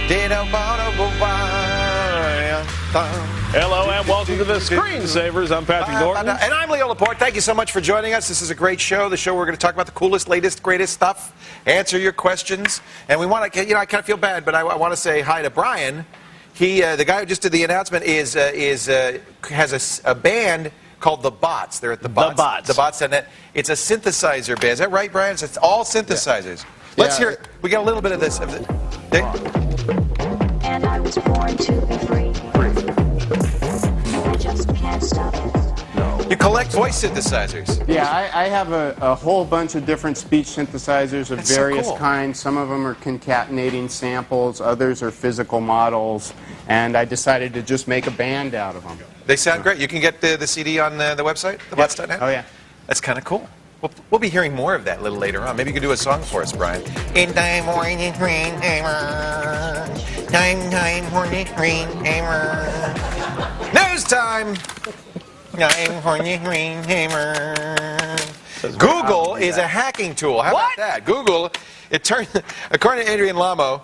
Hello and welcome to the Screensavers. I'm Patrick Norton. And I'm Leo Laporte. Thank you so much for joining us. This is a great show. The show where we're going to talk about the coolest, latest, greatest stuff, answer your questions. And we want to, I kind of feel bad, but I want to say hi to Brian. He, the guy who just did the announcement, has a band called The Bots. They're at The Bots. TheBots.net. It's a synthesizer band. Is that right, Brian? It's all synthesizers. Yeah. Let's hear it. We got a little bit of this. And I was born to be free. I just can't stop it. You collect voice synthesizers. Yeah, I have a whole bunch of different speech synthesizers of various kinds. Some of them are concatenating samples, others are physical models, and I decided to just make a band out of them. They sound great. You can get the CD on the website, thebots.net? Oh, yeah. That's kind of cool. We'll be hearing more of that a little later on. Maybe you can do a song for us, Brian. In time for the green hammer. Time for the green hammer. News time! Time for the green hammer. Google is a hacking tool. How about that? Google, according to Adrian Lamo,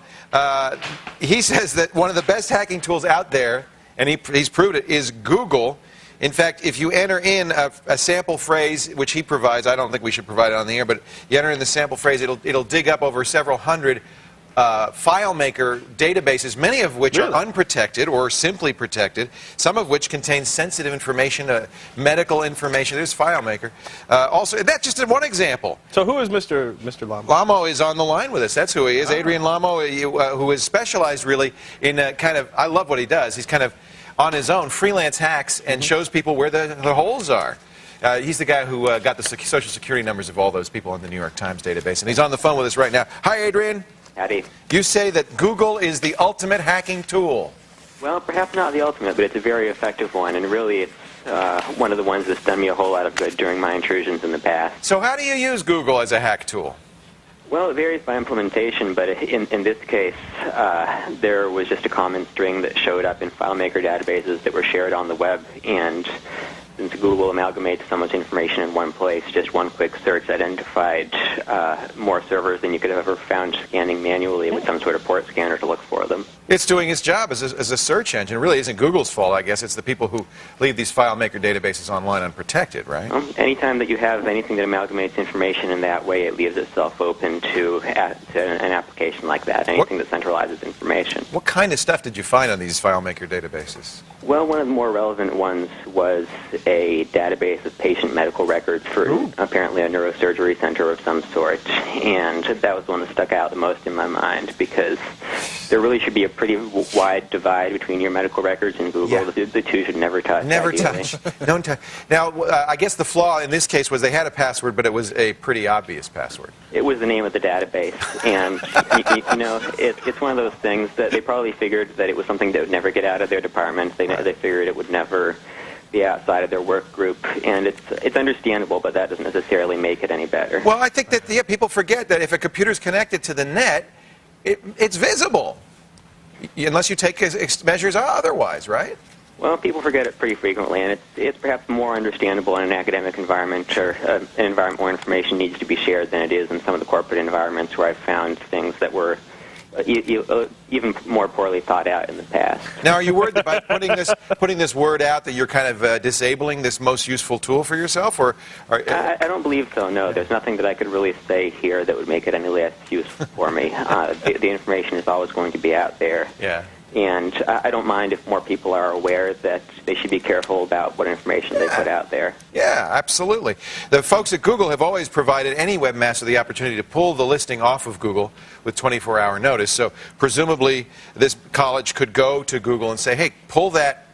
he says that one of the best hacking tools out there, and he's proved it, is Google. In fact, if you enter in a sample phrase, which he provides, I don't think we should provide it on the air, but you enter in the sample phrase, it'll dig up over several hundred FileMaker databases, many of which are unprotected or simply protected, some of which contain sensitive information, medical information. There's FileMaker. Also, that's just one example. So who is Mr. Lamo? Lamo is on the line with us. That's who he is. Adrian Lamo, who is specialized really in I love what he does. He's kind of on his own, freelance hacks, and shows people where the holes are. He's the guy who got the social security numbers of all those people in the New York Times database, and he's on the phone with us right now. Hi, Adrian. Howdy. You say that Google is the ultimate hacking tool. Well, perhaps not the ultimate, but it's a very effective one, and really it's one of the ones that's done me a whole lot of good during my intrusions in the past. So how do you use Google as a hack tool? Well, it varies by implementation, but in this case, there was just a common string that showed up in FileMaker databases that were shared on the web, and since Google amalgamates so much information in one place, just one quick search identified more servers than you could have ever found scanning manually with some sort of port scanner to look for them. It's doing its job as a search engine. It really isn't Google's fault, I guess. It's the people who leave these FileMaker databases online unprotected, right? Anytime that you have anything that amalgamates information in that way, it leaves itself open to an application like that, anything that centralizes information. What kind of stuff did you find on these FileMaker databases? Well, one of the more relevant ones was a database of patient medical records for apparently a neurosurgery center of some sort, and that was the one that stuck out the most in my mind because there really should be a pretty wide divide between your medical records and Google. Yeah. The two should never touch. Never touch. Don't touch. Now, I guess the flaw in this case was they had a password, but it was a pretty obvious password. It was the name of the database, and it's one of those things that they probably figured that it was something that would never get out of their department. They figured it would never be outside of their work group, and it's understandable, but that doesn't necessarily make it any better. Well, I think that people forget that if a computer's connected to the net, it's visible, unless you take measures otherwise, right? Well, people forget it pretty frequently, and it's perhaps more understandable in an academic environment or an environment where information needs to be shared than it is in some of the corporate environments where I've found things that were even more poorly thought out in the past. Now, are you worried that by putting this word out that you're kind of disabling this most useful tool for yourself, or? I don't believe so. No, there's nothing that I could really say here that would make it any less useful for me. The information is always going to be out there. Yeah. And I don't mind if more people are aware that they should be careful about what information they put out there. Yeah, absolutely. The folks at Google have always provided any webmaster the opportunity to pull the listing off of Google with 24-hour notice. So presumably this college could go to Google and say, hey, pull that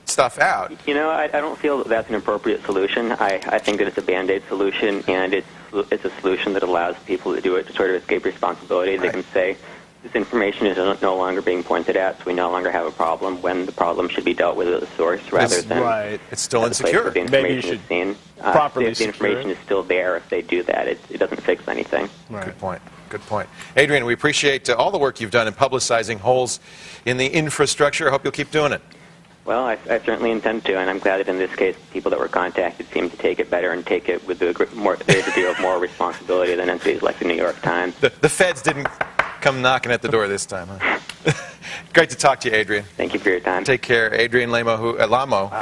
stuff out. You know, I don't feel that that's an appropriate solution. I think that it's a Band-Aid solution, and it's a solution that allows people to do it to sort of escape responsibility. They can say, this information is no longer being pointed at, so we no longer have a problem when the problem should be dealt with at the source rather than it's still insecure. The information is seen. If the information is still there, if they do that, it doesn't fix anything. Right. Good point. Good point. Adrian, we appreciate all the work you've done in publicizing holes in the infrastructure. I hope you'll keep doing it. Well, I certainly intend to, and I'm glad that in this case, people that were contacted seem to take it better and take it with a degree of more responsibility than entities like the New York Times. The feds didn't come knocking at the door this time, huh? Great to talk to you, Adrian. Thank you for your time. Take care. Adrian Lamo.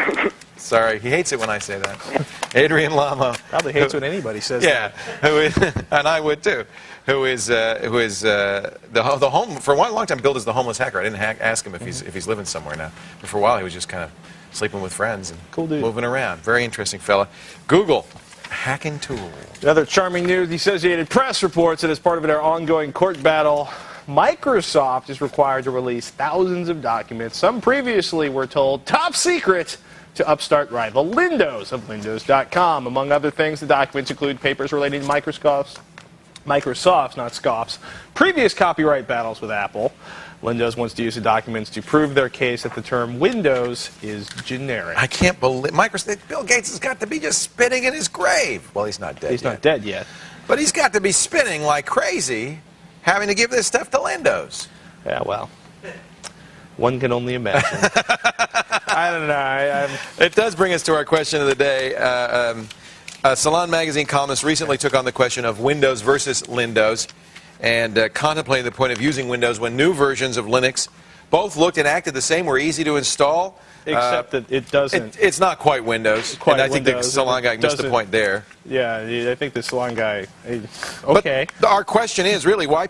Sorry, he hates it when I say that. Adrian Lamo. Probably hates when anybody says that. Who is, and I would too. Who is the home for a long time billed as the homeless hacker. I didn't ask him if he's living somewhere now, but for a while he was just kind of sleeping with friends and cool dude. Moving around. Very interesting fella. Google hacking tool. Another charming news: the Associated Press reports that as part of their ongoing court battle, Microsoft is required to release thousands of documents. Some previously were told top secret to upstart rival Windows of Windows.com. Among other things, the documents include papers relating to Microsoft's, not Scoff's, previous copyright battles with Apple. Windows wants to use the documents to prove their case that the term Windows is generic. I can't believe Microsoft. Bill Gates has got to be just spinning in his grave. Well, he's not dead. He's not dead yet. But he's got to be spinning like crazy, having to give this stuff to Windows. Yeah, well, one can only imagine. I don't know. It does bring us to our question of the day. Salon magazine columnist recently took on the question of Windows versus Lindows and contemplating the point of using Windows when new versions of Linux both looked and acted the same, were easy to install. Except that it doesn't. It's not quite Windows. And I think the Salon guy missed the point there. Yeah, I think the Salon guy. Okay. But our question is really why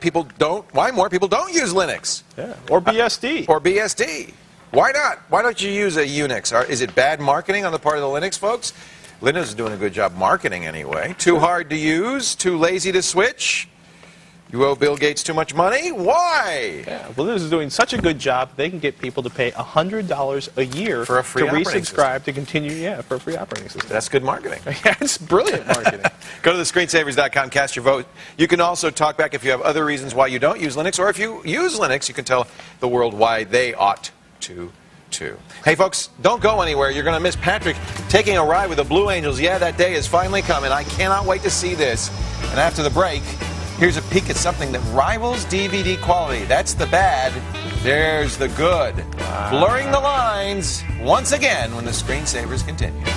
more people don't use Linux. Yeah. Or BSD. Or BSD. Why not? Why don't you use a Unix? Is it bad marketing on the part of the Linux folks? Linux is doing a good job marketing anyway. Too hard to use? Too lazy to switch? You owe Bill Gates too much money? Why? Yeah, well, Linux is doing such a good job, they can get people to pay $100 a year for a free to resubscribe to continue, for a free operating system. That's good marketing. Yeah, it's brilliant marketing. Go to thescreensavers.com, cast your vote. You can also talk back if you have other reasons why you don't use Linux, or if you use Linux, you can tell the world why they ought to too. Hey, folks, don't go anywhere. You're going to miss Patrick taking a ride with the Blue Angels. Yeah, that day is finally coming. I cannot wait to see this. And after the break, here's a peek at something that rivals DVD quality. That's the bad. There's the good. Blurring the lines once again when the Screensavers continues.